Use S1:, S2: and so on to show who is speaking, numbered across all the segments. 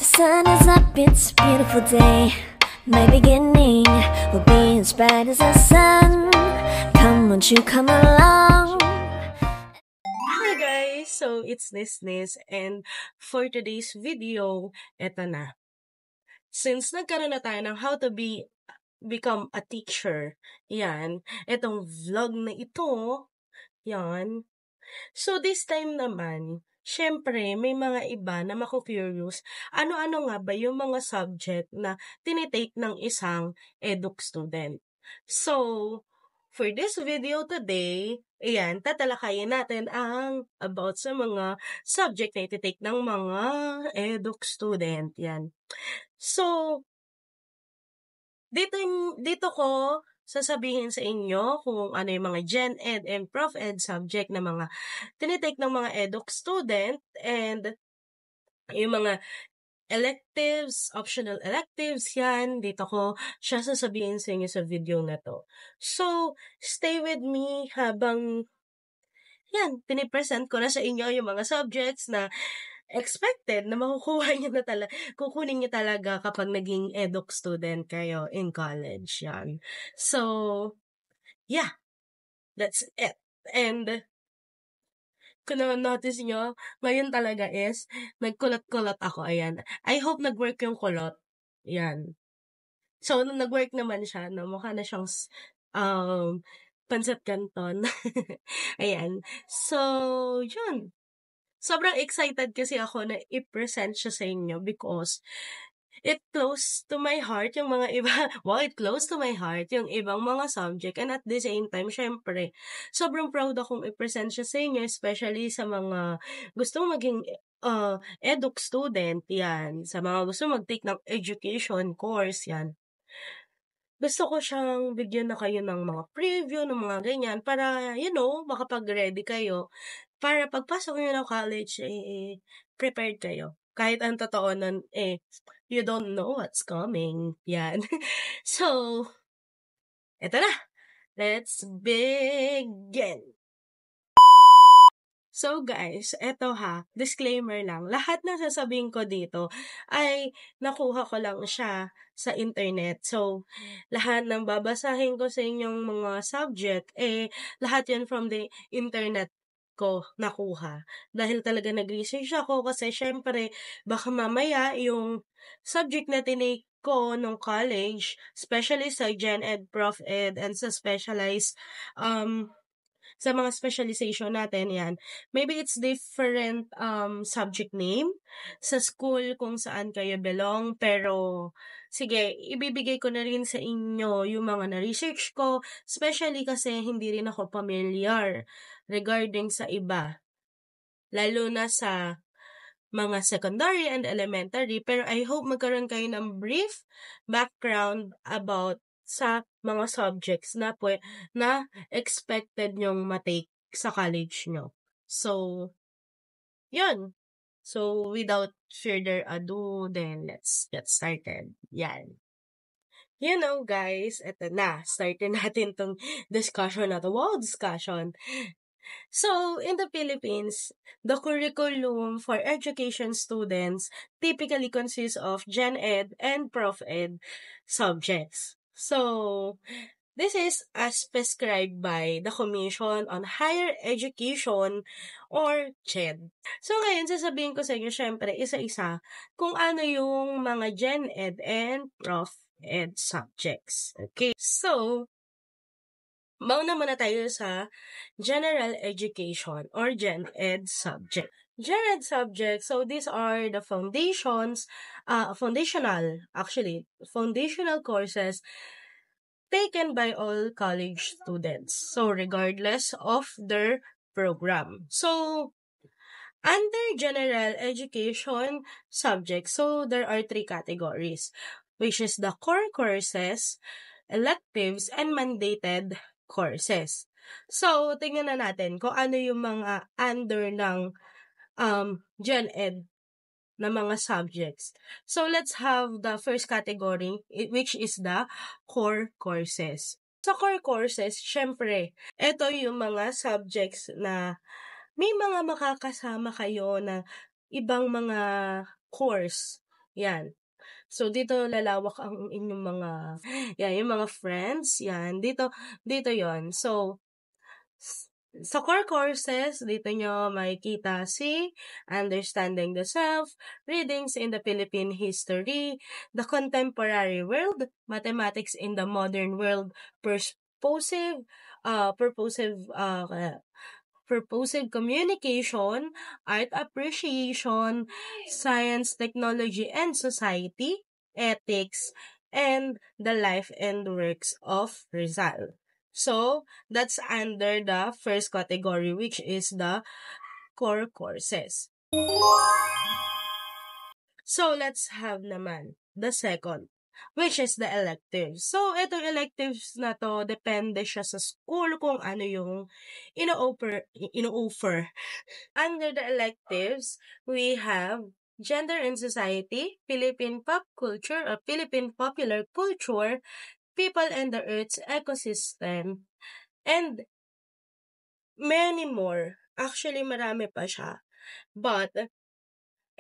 S1: The sun is up, it's a beautiful day. My beginning will be as bright as the sun. Come, won't you come along?
S2: Hi guys! So, it's Nisnis and for today's video, eto na. Since nagkaroon na tayo ng how to become a teacher, yan, etong vlog na ito, yan. So, this time naman, syempre, may mga iba na mako-curious, ano-ano nga ba yung mga subject na tinitake ng isang eduk student. So, for this video today, ayan, tatalakayin natin ang about sa mga subject na ititake ng mga eduk student. Yan. So, dito ko sasabihin sa inyo kung ano yung mga Gen Ed and Prof Ed subject na mga tinitake ng mga eduk student and yung mga electives, optional electives, yan, dito ko siya sasabihin sa inyo sa video na to. So, stay with me habang yan, pinipresent ko na sa inyo yung mga subjects na expected na makukuha niyo na talaga, kukunin niyo talaga kapag naging eduk student kayo in college, yan. So, yeah, that's it. And, kung na-notice nyo, ngayon talaga is, nagkulot-kulot ako, ayan. I hope nag-work yung kulot. Yan. So, nung nag-work naman siya, no, mukha na siyang, pancit canton. Ayan. So, yun. Sobrang excited kasi ako na i-present siya sa inyo because it close to my heart yung mga iba. Wow, it close to my heart yung ibang mga subject. And at the same time, syempre, sobrang proud akong i-present siya sa inyo, especially sa mga gustong maging eduk student, yan. Sa mga gusto mag-take ng education course, yan. Gusto ko siyang bigyan na kayo ng mga preview, ng mga ganyan, para, makapag-ready kayo. Para pagpasok nyo ng college, prepared kayo. Kahit ang totoo nun, you don't know what's coming. Yan. So, eto na. Let's begin. So guys, eto disclaimer lang. Lahat ng sasabihin ko dito ay nakuha ko lang siya sa internet. So, lahat ng babasahin ko sa inyong mga subject, lahat yan from the internet ko nakuha. Dahil talaga nag-research ako kasi syempre, baka mamaya yung subject na tinake ko nung college, especially sa Gen Ed, Prof Ed, and sa specialized, sa mga specialization natin, yan. Maybe it's different subject name sa school kung saan kayo belong, pero sige, ibibigay ko na rin sa inyo yung mga na-research ko, especially kasi hindi rin ako familiar regarding sa iba. Lalo na sa mga secondary and elementary, pero I hope magkaroon kayo ng brief background about sa mga subjects na expected nyong matake sa college nyo. So, yun. So, without further ado, then let's get started. Yan. Guys, eto na. Startin natin tong discussion na to. Wow, discussion. So, in the Philippines, the curriculum for education students typically consists of Gen Ed and Prof Ed subjects. So, this is as prescribed by the Commission on Higher Education or CHED. So, ngayon, sasabihin ko sa inyo, syempre, isa-isa, kung ano yung mga Gen Ed and Prof Ed subjects. Okay, so, mauna muna tayo sa General Education or Gen Ed subject. Gen Ed subject, so these are the foundational courses taken by all college students. So regardless of their program. So under General Education subject, so there are 3 categories, which is the core courses, electives, and mandated courses. So, tingnan na natin kung ano yung mga under ng Gen Ed na mga subjects. So, let's have the first category, which is the core courses. Sa core courses, syempre, ito yung mga subjects na may mga makakasama kayo na ibang mga course Yan. So, dito lalawak ang inyong mga, yung mga friends, yan. Dito yon. So, sa core courses, dito nyo makikita si Understanding the Self, Readings in the Philippine History, the Contemporary World, Mathematics in the Modern World, Purposive, purposive, purposive communication, art appreciation, science, technology, and society, ethics, and the life and works of Rizal. So, that's under the first category, which is the core courses. So, let's have naman the second, which is the electives. So, itong electives na to, depende siya sa school kung ano yung ino-offer. Under the electives, we have Gender and Society, Philippine Pop Culture or Philippine Popular Culture, People and the Earth's Ecosystem, and many more. Actually, marami pa siya. But,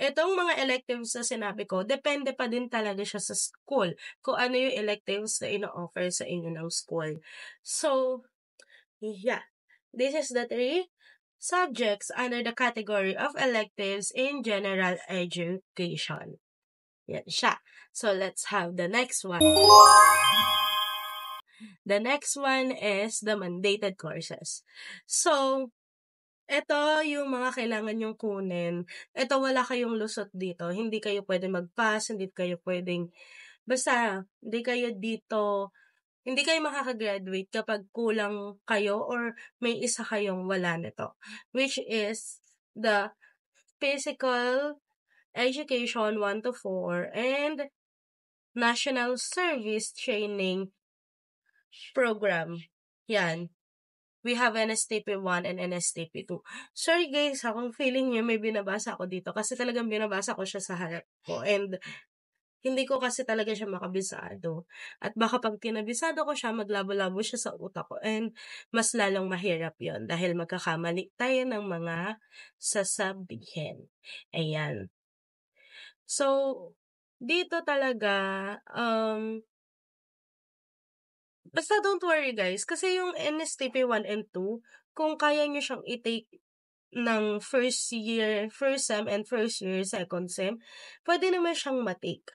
S2: itong mga electives na sinabi ko, depende pa din talaga siya sa school. Kung ano yung electives na ino-offer sa inyo ng school. So, yeah. This is the 3 subjects under the category of electives in general education. Yan siya. So, let's have the next one. The next one is the mandated courses. So, ito yung mga kailangan nyong kunin. Ito wala kayong lusot dito. Hindi kayo pwede mag-pass, hindi kayo pwedeng, basta, hindi kayo makakagraduate kapag kulang kayo or may isa kayong wala nito. Which is the Physical Education 1 to 4 and National Service Training Program. Yan. We have NSTP 1 and NSTP 2. Sorry guys, kung feeling nyo may binabasa ako dito kasi talagang binabasa ko siya sa harap ko and hindi ko kasi talaga siya makabisado. At baka pag kinabisado ko siya, maglabo-labo siya sa utak ko and mas lalong mahirap yon dahil magkakamali tayo ng mga sasabihin. Ayan. So, dito talaga, basta don't worry guys, kasi yung NSTP 1 and 2, kung kaya nyo siyang i-take ng first sem and first year, second sem, pwede naman siyang matake.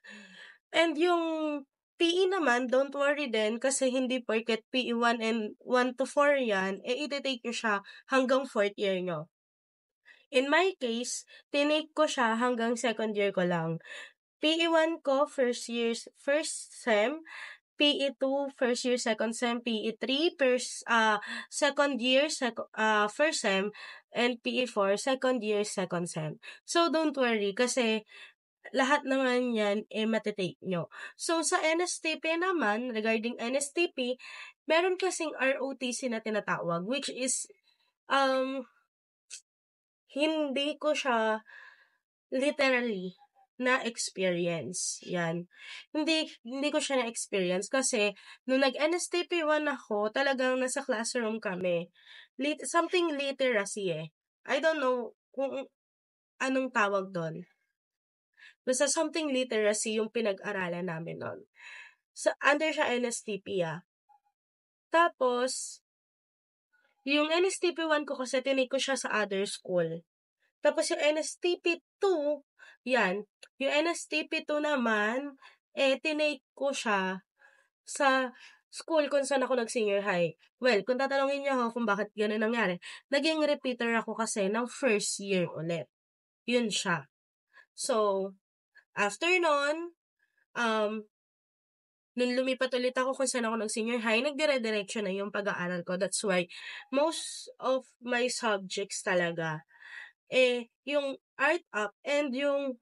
S2: And yung PE naman, don't worry din kasi hindi porket PE 1 and 1 to 4 yan, i-take nyo siya hanggang 4th year nyo. In my case, tinake ko siya hanggang 2nd year ko lang. PE 1 ko, first sem, PE 2, first year, second sem, PE 3, second year, first sem, and PE 4, second year, second sem. So, don't worry, kasi lahat naman yan, matitake nyo. So, sa NSTP naman, regarding NSTP, meron kasing ROTC na tinatawag, which is, hindi ko siya literally na-experience. Yan. Hindi ko siya na-experience kasi nung nag-NSTP 1 ako, talagang nasa classroom kami. Something literacy eh. I don't know kung anong tawag doon. Basta something literacy yung pinag-aralan namin nun. Under siya NSTP Tapos, yung NSTP 1 ko kasi tinake ko siya sa other school. Tapos yung NSTP 2, yan. Yung NSTP 2 naman, tinake ko siya sa school kung saan ako nag-senior high. Well, kung tatanungin niyo ako kung bakit gano'n nangyari, naging repeater ako kasi ng first year ulit. Yun siya. So, after nun, nung lumipat ulit ako kung saan ako nag-senior high, nagdire-diretso na yung pag-aaral ko. That's why, most of my subjects talaga, yung art up and yung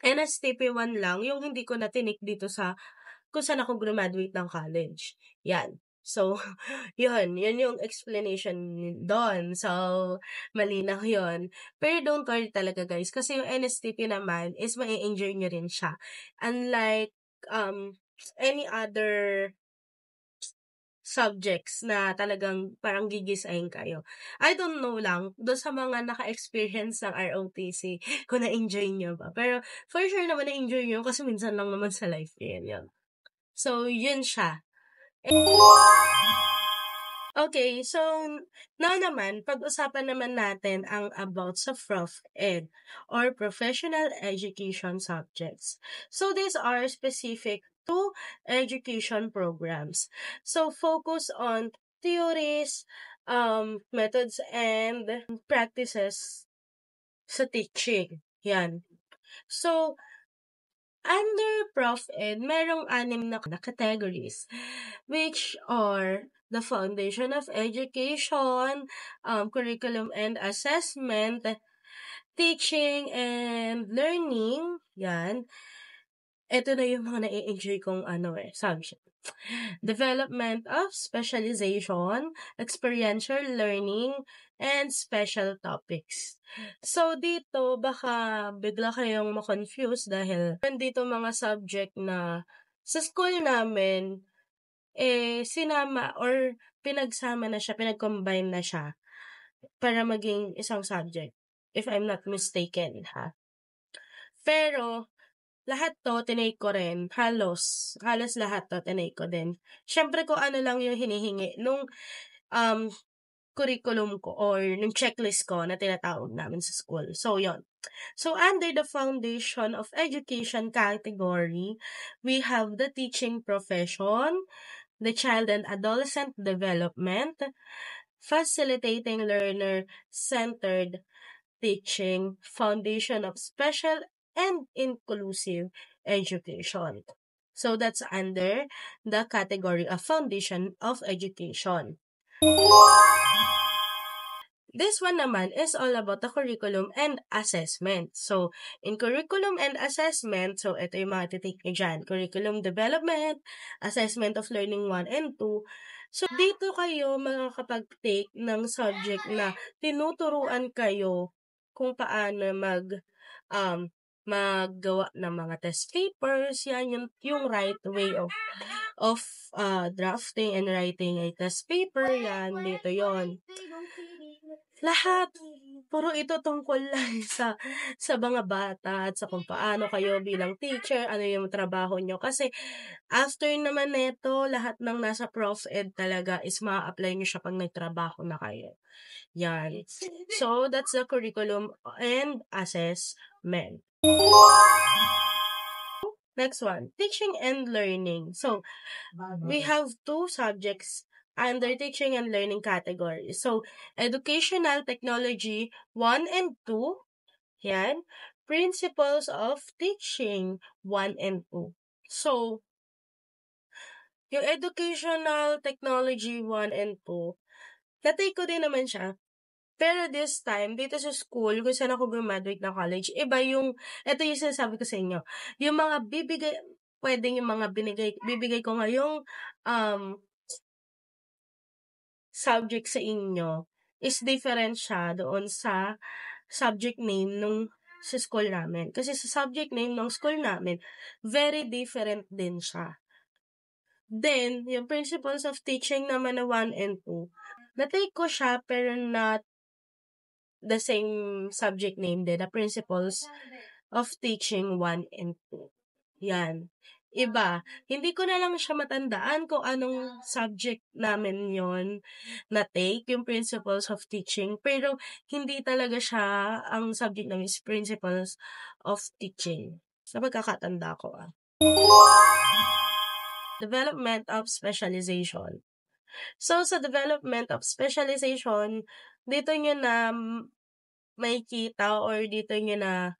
S2: NSTP 1 lang, yung hindi ko na tinik dito sa kung saan ako graduate ng college. Yan. So, yun yung explanation doon. So, malinaw yun. Pero don't worry talaga guys, kasi yung NSTP naman is mai-enjoy nyo rin siya. Unlike, any other subjects na talagang parang gigisahin kayo. I don't know lang, doon sa mga naka-experience ng ROTC, kung na-enjoy nyo ba. Pero for sure naman na-enjoy nyo kasi minsan lang naman sa life yun. So, yun siya. Okay, so now naman, pag-usapan naman natin ang about sa Prof Ed or professional education subjects. So these are specific to education programs. So focus on theories, methods, and practices sa teaching. Yan. So, under Prof Ed, merong 6 na categories, which are the foundation of education, curriculum and assessment, teaching and learning, yan. Ito na yung mga na-enjoy kong subject. Development of specialization, experiential learning, and special topics. So, dito, baka bigla kayong ma-confuse dahil dito mga subject na sa school namin, sinama or pinagsama na siya, pinag-combine na siya para maging isang subject, if I'm not mistaken, ha? Pero, lahat to, tinake ko rin. Halos lahat to, tinake ko din. Siyempre, kung ano lang yung hinihingi nung curriculum ko or nung checklist ko na tinatawag namin sa school. So, yon. So, under the foundation of education category, we have the teaching profession, the child and adolescent development, facilitating learner-centered teaching, foundation of special and inclusive education. So that's under the category of foundation of education. This one naman is all about the curriculum and assessment. So, in curriculum and assessment, so ito yung mga titik nyo dyan. Curriculum development, assessment of learning 1 and 2. So, dito kayo makakapag-take ng subject na tinuturuan kayo kung paano maggawa ng mga test papers. Yan yung right way of drafting and writing a test paper. Yan, dito yon. Lahat, puro ito tungkol lang sa mga bata at sa kung paano kayo bilang teacher, ano yung trabaho nyo. Kasi after naman neto, lahat ng nasa Prof Ed talaga is ma-apply nyo siya pag nagtrabaho na kayo. Yan. So, that's the curriculum and assessment. Next one, teaching and learning. So, we have 2 subjects under teaching and learning category. So, educational technology 1 and 2. Yan. Principles of teaching 1 and 2. So, yung educational technology 1 and 2, natake ko din naman siya. Pero this time, dito sa school, kung saan ako graduate ng college, iba yung, ito yung sinasabi ko sa inyo, yung mga pwedeng yung mga bibigay ko ngayong subject sa inyo is different siya doon sa subject name nung sa school namin. Kasi sa subject name ng school namin, very different din siya. Then, yung principles of teaching naman na 1 and 2, na-take ko siya pero not the same subject name din, the principles of teaching 1 and 2. Yan. Iba. Hindi ko na lang siya matandaan kung anong subject namin yon na take, yung principles of teaching. Pero, hindi talaga siya, ang subject namin is principles of teaching. Sa pagkakatanda ko, Development of specialization. So, sa development of specialization, dito nyo na makikita or dito nyo na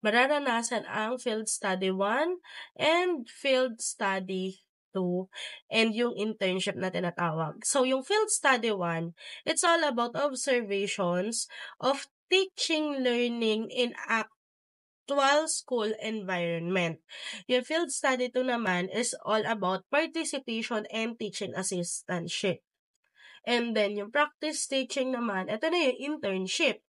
S2: mararanasan ang Field Study 1 and Field Study 2 and yung internship na tinatawag. So, yung Field Study 1, it's all about observations of teaching learning in actual school environment. Yung Field Study 2 naman is all about participation and teaching assistantship. And then, yung practice teaching naman, ito na yung internship.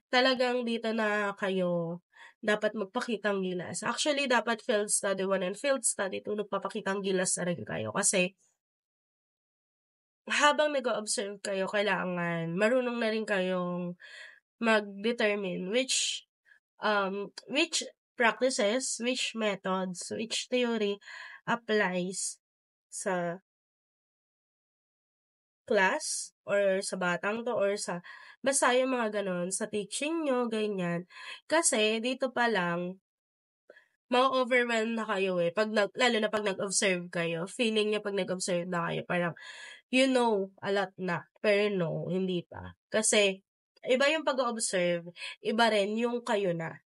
S2: Talagang dito na kayo dapat magpakitang gilas. Actually, dapat Field Study 1 and Field Study 2 nagpapakitang gilas na rin kayo. Kasi, habang nag-o-observe kayo kailangan marunong na rin kayong mag-determine which practices, which methods, which theory applies sa class or sa batang 'to or sa basta yung mga gano'n, sa teaching niyo, ganyan. Kasi dito pa lang ma-o-overwhelm na kayo, 'pag lalo na 'pag nag-observe kayo. Feeling niyo 'pag nag-observe na kayo parang you know a lot na, pero no, hindi pa. Kasi iba yung pag-o-observe, iba rin yung kayo na.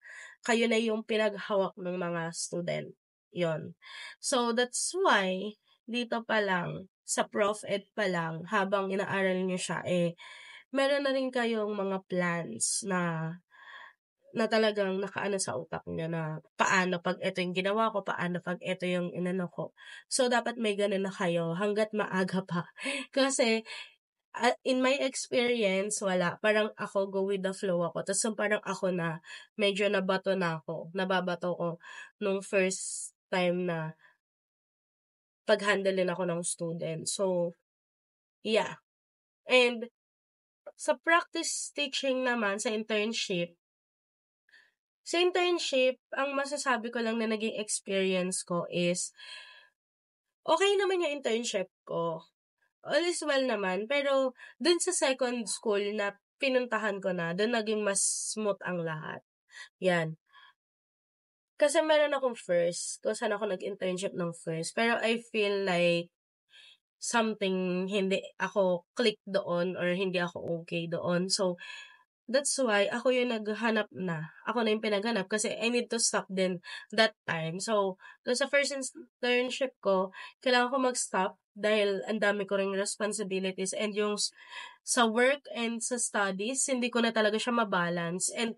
S2: Kayo na yung pinaghawak ng mga student, yon. So, that's why dito pa lang, sa Prof Ed pa lang, habang inaaral niyo siya, meron na rin kayong mga plans na na talagang nakaano sa utak niyo na paano 'pag eto yung ginawa ko, paano 'pag eto yung inano ko. So, dapat may gano'n na kayo hangga't maaga pa. Kasi, in my experience, wala. Parang ako go with the flow ako. Ta's yung parang ako na medyo nababato ko nung first time na pag-handle ako ng student. So, yeah. And sa practice teaching naman, sa internship, ang masasabi ko lang na naging experience ko is, okay naman yung internship ko. All is well naman, pero dun sa second school na pinuntahan ko na, dun naging mas smooth ang lahat. Yan. Kasi meron akong first, kung saan ako nag-internship ng first. Pero I feel like something hindi ako click doon or hindi ako okay doon. So, that's why ako yung naghanap na. Ako na yung pinaghanap kasi I need to stop din that time. So, dun sa first internship ko, kailangan ko mag-stop dahil ang dami ko ring responsibilities and yung sa work and sa studies, hindi ko na talaga siya mabalance. And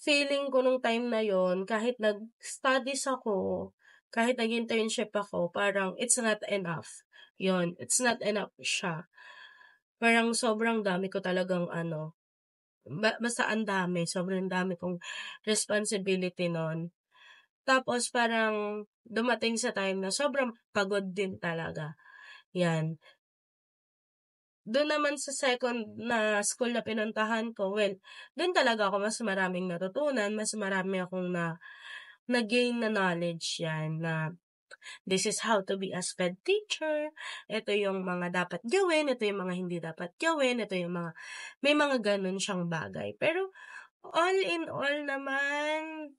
S2: feeling ko nung time na yon kahit nag-studies ako, kahit nag-internship ako, parang it's not enough. Yon, it's not enough siya. Parang sobrang dami ko talagang basta ang dami, sobrang dami kong responsibility nun. Tapos parang dumating sa time na sobrang pagod din talaga, 'yan. Do'n naman sa second na school na pinuntahan ko, well, do'n talaga ako mas maraming natutunan, mas marami akong na-gain na knowledge 'yan na this is how to be a SPED teacher, ito yung mga dapat gawin, ito yung mga hindi dapat gawin, ito yung mga may mga gano'n siyang bagay. Pero all in all naman,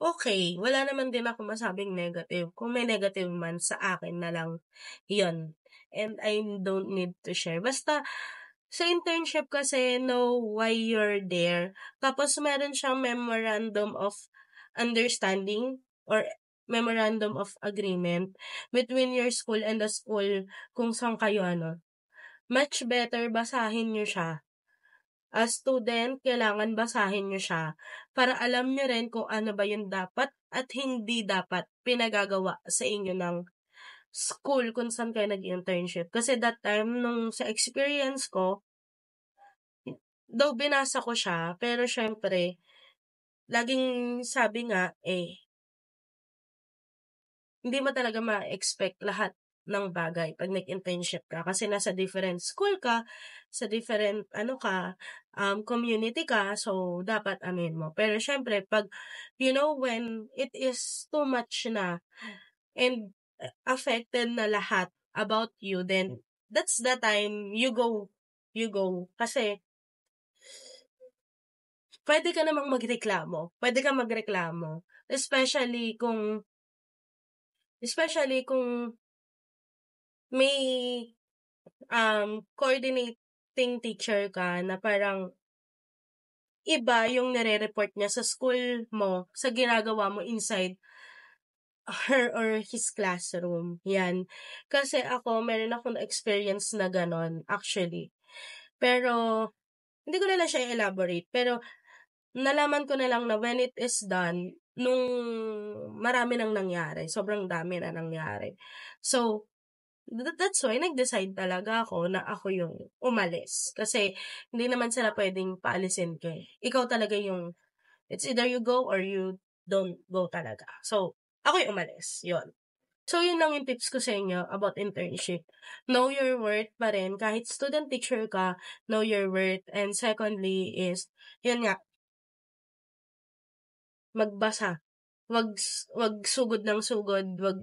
S2: okay, wala naman din ako masabing negative. Kung may negative man, sa akin na lang 'yun, and I don't need to share. Basta sa internship kasi know why you're there, tapos meron siyang memorandum of understanding or memorandum of agreement between your school and the school kung saan kayo much better basahin niyo siya. As student, kailangan basahin niyo siya para alam niyo rin kung ano ba yung dapat at hindi dapat pinagagawa sa inyo ng school kung saan kayo nag-internship. Kasi that time, nung sa experience ko, though binasa ko siya, pero syempre, laging sabi nga, hindi mo talaga ma-expect lahat ng bagay 'pag nag-internship ka kasi nasa different school ka, sa different community ka, so dapat mo. Pero siyempre 'pag when it is too much na and affected na lahat about you, then that's the time you go. Kasi pwede ka namang magreklamo, especially kung may coordinating teacher ka na parang iba yung nire-report niya sa school mo, sa ginagawa mo inside her or his classroom. Yan. Kasi ako, meron akong experience na ganon, actually. Pero, hindi ko na lang siya elaborate. Pero, nalaman ko na lang na when it is done, nung marami nang nangyari. Sobrang dami na nangyari. So, that's why nag-decide talaga ako na ako yung umalis. Kasi hindi naman sila pwedeng paalisin ko. Ikaw talaga yung, it's either you go or you don't go talaga. So, ako yung umalis. Yun. So, yun lang yung tips ko sa inyo about internship. Know your worth pa rin. Kahit student teacher ka, know your worth. And secondly is, yun nga, magbasa. Wag sugod ng sugod, wag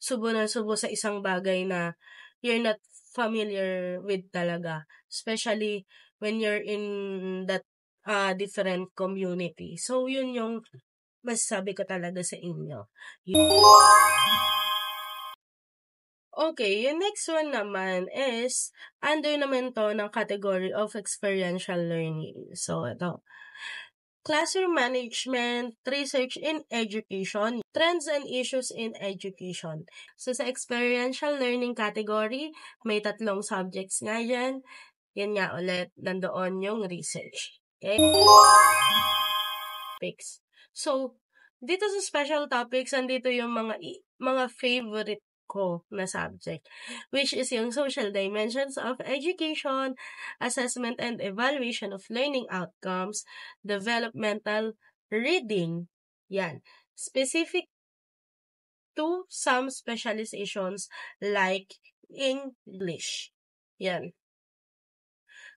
S2: subo ng subo sa isang bagay na you're not familiar with talaga. Especially when you're in that different community. So, yun yung masasabi ko talaga sa inyo. Okay, yung next one naman is, under naman to ng category of experiential learning. So, ito. Classroom management, research in education, trends and issues in education. So, sa experiential learning category, may 3 subjects nga yan. Yan nga ulit, nandoon yung research. Okay? Topics. So, dito sa special topics, andito yung mga favorite ko na subject, which is yung social dimensions of education, assessment and evaluation of learning outcomes, developmental reading. Yan. Specific to some specializations like English. Yan.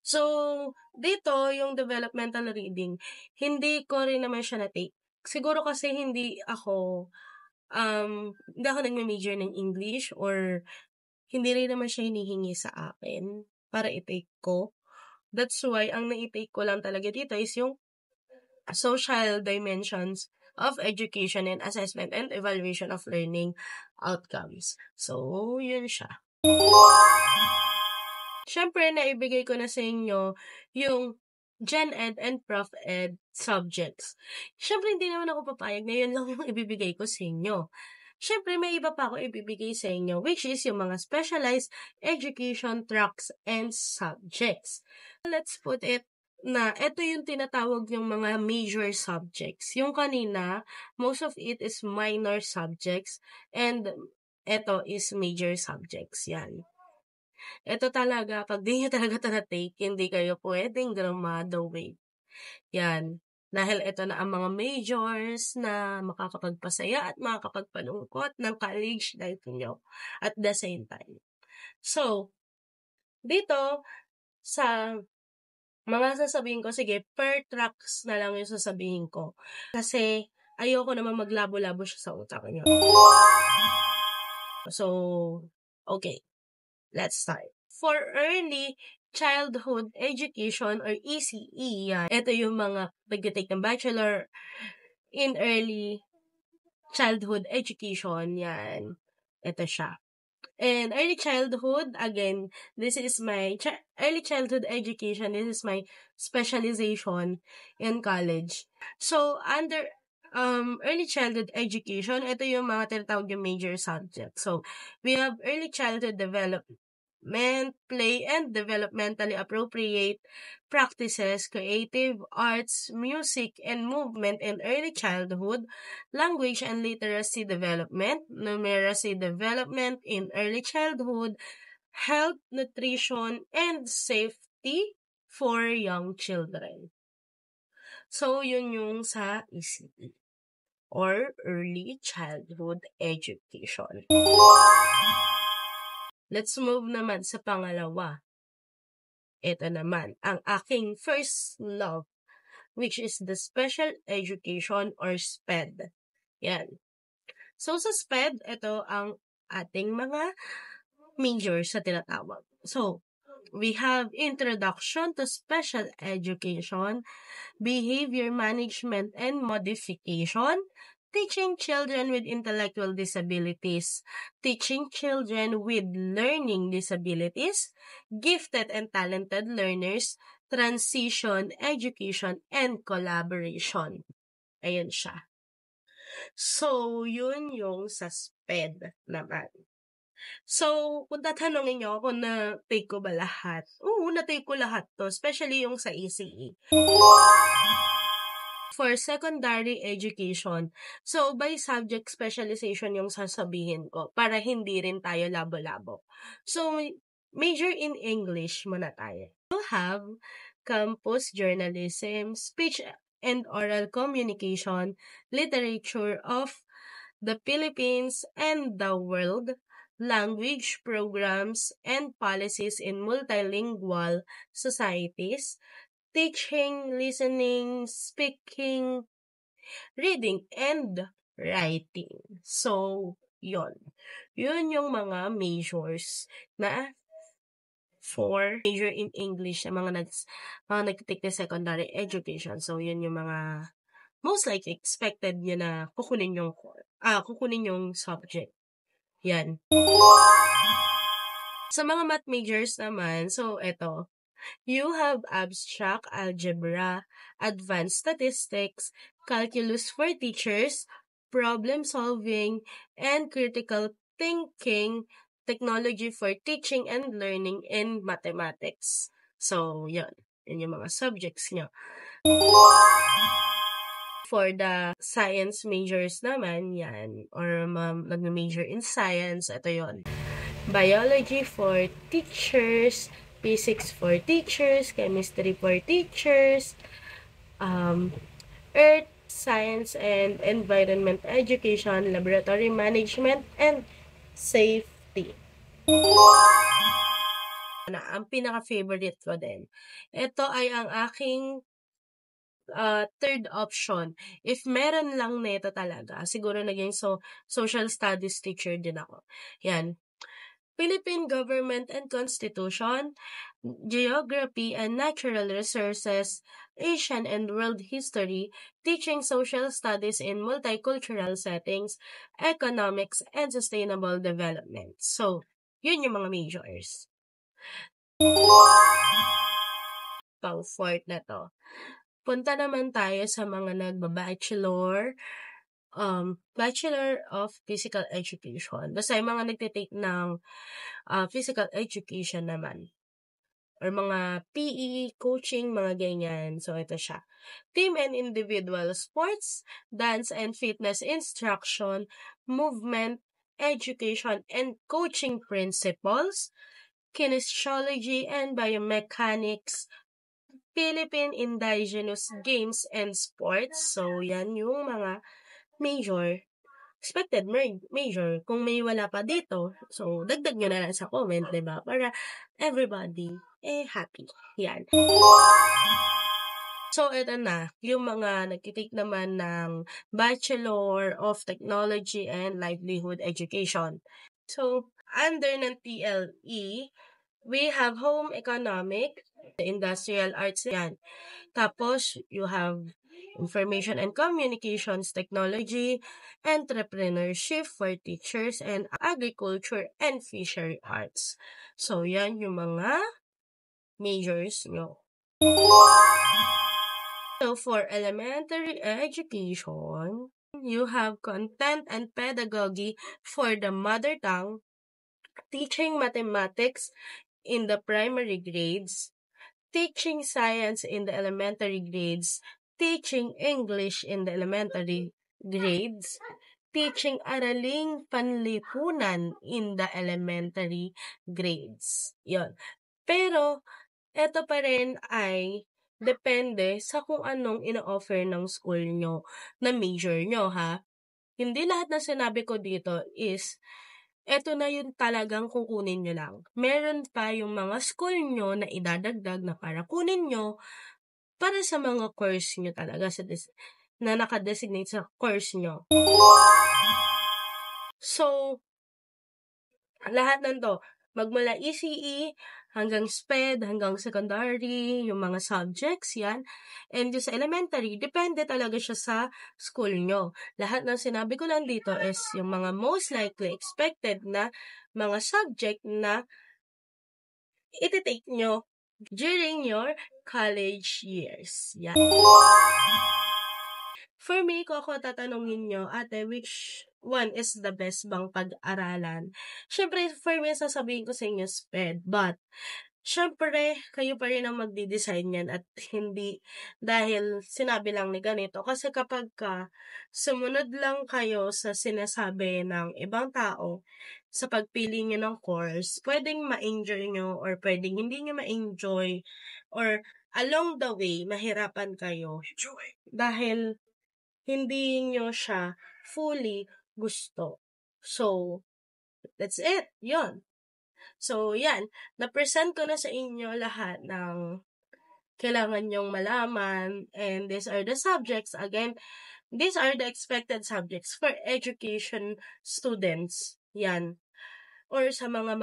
S2: So, dito, yung developmental reading, hindi ko rin naman siya na-take. Siguro kasi hindi ako nagme-major ng English or hindi rin naman siya hinihingi sa akin para i-take ko. That's why, ang na-take ko lang talaga dito is yung social dimensions of education and assessment and evaluation of learning outcomes. So, yun siya. Siyempre, naibigay ko na sa inyo yung Gen Ed and Prof Ed subjects. Siyempre, hindi naman ako papayag na yun lang yung ibibigay ko sa inyo. Siyempre, may iba pa ako ibibigay sa inyo, which is yung mga specialized education tracks and subjects. Let's put it na ito yung tinatawag yung mga major subjects. Yung kanina, most of it is minor subjects and ito is major subjects. Yan. Ito talaga, pag di nyo talaga ito na-take, hindi kayo pwedeng graduate. Yan. Dahil ito na ang mga majors na makakapagpasaya at makakapagpalungkot ng college life nyo at the same time. So, dito, sa mga sasabihin ko, sige, per tracks na lang yung sasabihin ko. Kasi, ayoko naman maglabo-labo siya sa utak nyo. So, okay. Let's start. For early childhood education or ECE, yan. Ito yung mga nag-take ng bachelor in early childhood education, yan. Ito siya. And early childhood, again, this is my early childhood education. This is my specialization in college. So, under early childhood education, ito yung mga tinatawag yung major subjects. So, we have early childhood development, play, and developmentally appropriate practices, creative arts, music, and movement in early childhood, language and literacy development, numeracy development in early childhood, health, nutrition, and safety for young children. So, yun yung sa ECE or early childhood education. Let's move naman sa pangalawa. Ito naman, ang aking first love, which is the special education or SPED. Yan. So, sa SPED, ito ang ating mga majors sa tinatawag. So, we have Introduction to Special Education, Behavior Management and Modification, Teaching Children with Intellectual Disabilities, Teaching Children with Learning Disabilities, Gifted and Talented Learners, Transition, Education, and Collaboration. Ayan siya. So, yun yung sa SPED naman. So, kung tatanungin nyo kung na-take ko ba lahat, oo, na-take ko lahat to, especially yung sa ECE. For secondary education, so by subject specialization yung sasabihin ko para hindi rin tayo labo-labo. So, major in English muna tayo. We'll have campus journalism, speech and oral communication, literature of the Philippines and the world, language programs and policies in multilingual societies, teaching, listening, speaking, reading, and writing. So, yon. Yun yung mga majors na for major in English na mga nag-take na secondary education. So, yun yung mga most likely expected nyo na kukunin yung subject. Yan. Sa mga math majors naman, so eto, you have abstract algebra, advanced statistics, calculus for teachers, problem solving, and critical thinking, technology for teaching and learning in mathematics. So, yun. Yun yung mga subjects nyo. For the science majors naman, yan, or nag-major in science, ito yon. Biology for teachers, physics for teachers, chemistry for teachers, earth, science, and environment education, laboratory management, and safety. Ang pinaka-favorite ko din. Ito ay ang aking third option. If meron lang nito talaga, siguro naging social studies teacher din ako. Yan. Philippine Government and Constitution, Geography and Natural Resources, Asian and World History, Teaching Social Studies in Multicultural Settings, Economics, and Sustainable Development. So, yun yung mga majors. Pang-fourth na to. Punta naman tayo sa mga nagba-bachelor, Bachelor of Physical Education. Basta yung mga nagtitake ng physical education naman. Or mga PE, coaching, mga ganyan. So, ito siya. Team and individual sports, dance and fitness instruction, movement, education, and coaching principles, kinesiology and biomechanics, Philippine Indigenous Games and Sports. So, yan yung mga major, expected major. Kung may wala pa dito, so dagdag nyo na lang sa comment, diba? Para everybody, happy. Yan. So, ito na, yung mga nagtitake naman ng Bachelor of Technology and Livelihood Education. So, under ng TLE, we have Home Economic, Industrial Arts, yan. Tapos, you have Information and Communications Technology, Entrepreneurship for Teachers, and Agriculture and Fishery Arts. So, yan yung mga majors nyo. So, for elementary education, you have Content and Pedagogy for the Mother Tongue, Teaching Mathematics in the primary grades, Teaching Science in the elementary grades, Teaching English in the elementary grades, Teaching Araling Panlipunan in the elementary grades. Yon. Pero, eto pa rin ay depende sa kung anong ino-offer ng school nyo na major nyo, ha? Hindi lahat na sinabi ko dito is eto na yung talagang kukunin nyo lang. Meron pa yung mga school nyo na idadagdag na para kunin nyo para sa mga course nyo talaga na nakadesignate sa course nyo. So, lahat ng to, magmula ECE hanggang SPED, hanggang secondary, yung mga subjects, yan. And yung sa elementary, depende talaga siya sa school nyo. Lahat ng sinabi ko lang dito is yung mga most likely expected na mga subject na iti-take nyo during your college years. Yan. For me, kung ako tatanungin nyo, ate, which one is the best bang pag-aralan? Siyempre, for me, sasabihin ko sa inyo, SPED. But, siyempre, kayo pa rin ang magdi-design yan at hindi dahil sinabi lang ni ganito. Kasi kapag sumunod lang kayo sa sinasabi ng ibang tao sa pagpili nyo ng course, pwedeng ma-enjoy nyo or pwedeng hindi nyo ma-enjoy or along the way, mahirapan kayo. Dahil hindi nyo siya fully gusto. So, that's it. Yun. So, yan. Na-present ko na sa inyo lahat ng kailangan nyong malaman. And these are the subjects. Again, these are the expected subjects for education students. Yan. Or sa mga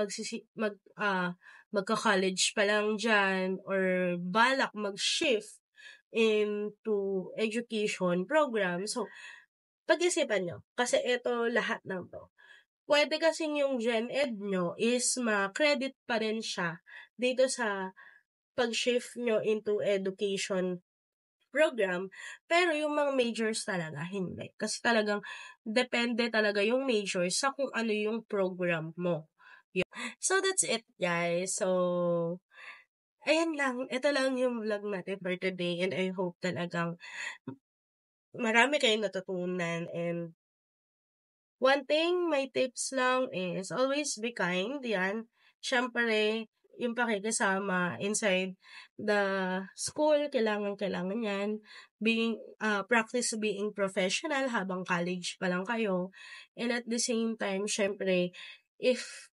S2: magka-college pa lang dyan or balak mag-shift into education program. So, pag-isipan nyo. Kasi ito lahat ng to. Pwede kasing yung Gen Ed nyo is ma-credit pa rin siya dito sa pag-shift nyo into education program. Pero yung mga majors talaga, hindi. Kasi talagang depende talaga yung majors sa kung ano yung program mo. So, that's it, guys. So, ayan lang. Ito lang yung vlog natin for today. And I hope talagang marami kayong natutunan. And one thing, my tips lang is always be kind. Yan. Siyempre, yung pakikisama inside the school, kailangan yan. Practice being professional habang college pa lang kayo. And at the same time, siyempre, if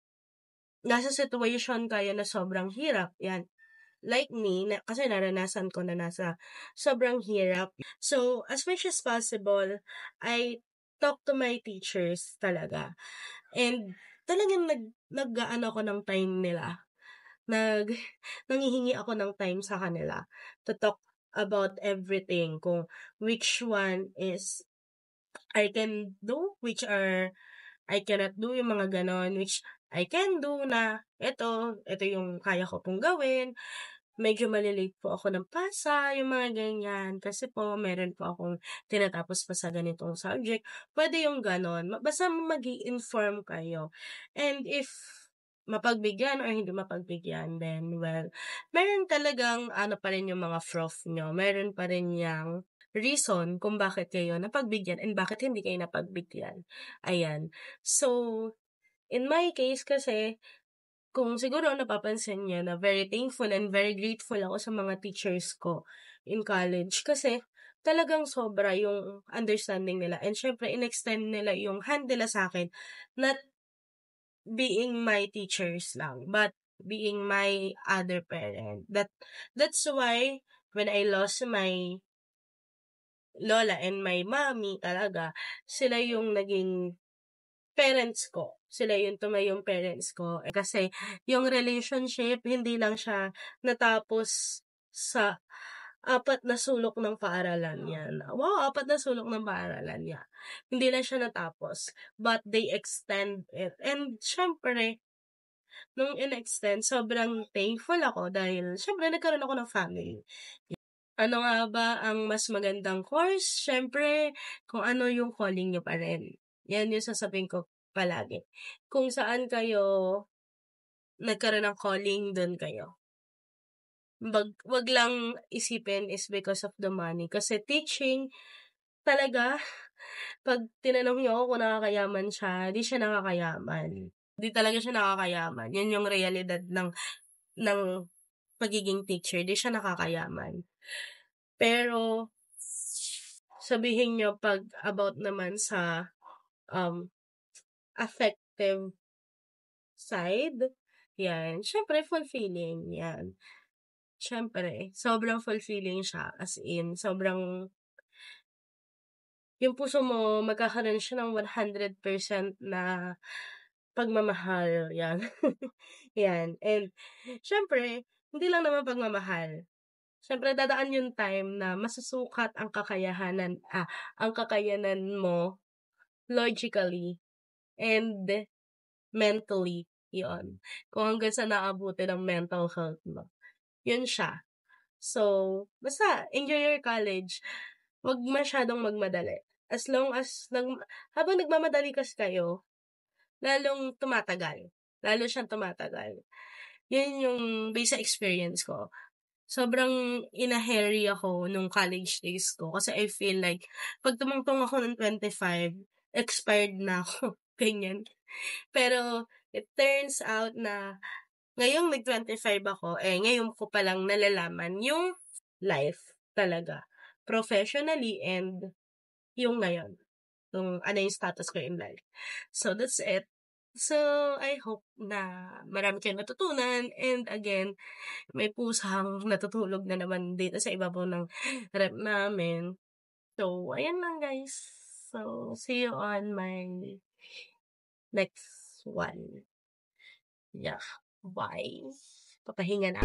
S2: nasa situation kayo na sobrang hirap, yan. Like me, kasi naranasan ko na nasa sobrang hirap. So, as much as possible, I talk to my teachers talaga. And talagang nag-ano ako ng time nila. Nanghihingi ako ng time sa kanila to talk about everything. Kung which one is I can do, which are I cannot do, yung mga ganon, which I can do na ito yung kaya ko pong gawin. Medyo malilate po ako ng pasa, yung mga ganyan. Kasi po, meron po akong tinatapos pa sa ganitong subject. Pwede yung ganon. Basta mag-i-inform kayo. And if mapagbigyan or hindi mapagbigyan, then, well, meron talagang pa rin yung mga prof nyo. Meron pa rin yung reason kung bakit kayo napagbigyan and bakit hindi kayo napagbigyan. Ayan. So, in my case kasi, kung siguro napapansin niyo na very thankful and very grateful ako sa mga teachers ko in college kasi talagang sobra yung understanding nila and syempre in-extend nila yung hand nila sa akin, not being my teachers lang but being my other parent. That's why when I lost my lola and my mommy talaga, sila yung naging parents ko. Sila yung tumayong parents ko. Kasi yung relationship, hindi lang siya natapos sa 4 na sulok ng paaralan yan. Wow, 4 na sulok ng paaralan yan. Hindi lang siya natapos. But they extend it. And syempre, nung in-extend, sobrang thankful ako dahil syempre nagkaroon ako ng family. Ano nga ba ang mas magandang course? Syempre, kung ano yung calling nyo pa rin. Yan yung sasabihin ko palagi. Kung saan kayo nagkaroon ng calling, doon kayo. Wag lang isipin is because of the money. Kasi teaching, talaga, pag tinanong nyo ako kung nakakayaman siya, di siya nakakayaman. Di talaga siya nakakayaman. Yun yung realidad ng pagiging teacher. Di siya nakakayaman. Pero, sabihin nyo pag about naman sa affective side, yan. Syempre, fulfilling. Yan. Syempre, sobrang fulfilling siya. As in, sobrang yung puso mo, magkakaroon siya ng 100% na pagmamahal. Yan. Yan. And, syempre, hindi lang naman pagmamahal. Syempre, dadaan yung time na masusukat ang kakayanan mo logically and mentally. Yun. Kung hanggang sa naabuti ng mental health mo. Yun siya. So, basta, enjoy your college. Huwag masyadong magmadali. As long as, habang nagmamadali kasi kayo, lalong tumatagal. Lalo siyang tumatagal. Yun yung basic experience ko. Sobrang inaheri ako nung college days ko kasi I feel like pag tumungtong ako ng 25, expired na ako. Ganyan. Pero it turns out na ngayong nag-25 ako, ngayon ko palang nalalaman yung life talaga. Professionally and yung ngayon. kung ano yung status ko in life. So, that's it. So, I hope na marami kayong natutunan and again, may pusang natutulog na naman dito sa ibabaw ng ref namin. So, ayan lang guys. So, see you on my next one. Yeah. Bye. Papahinga na.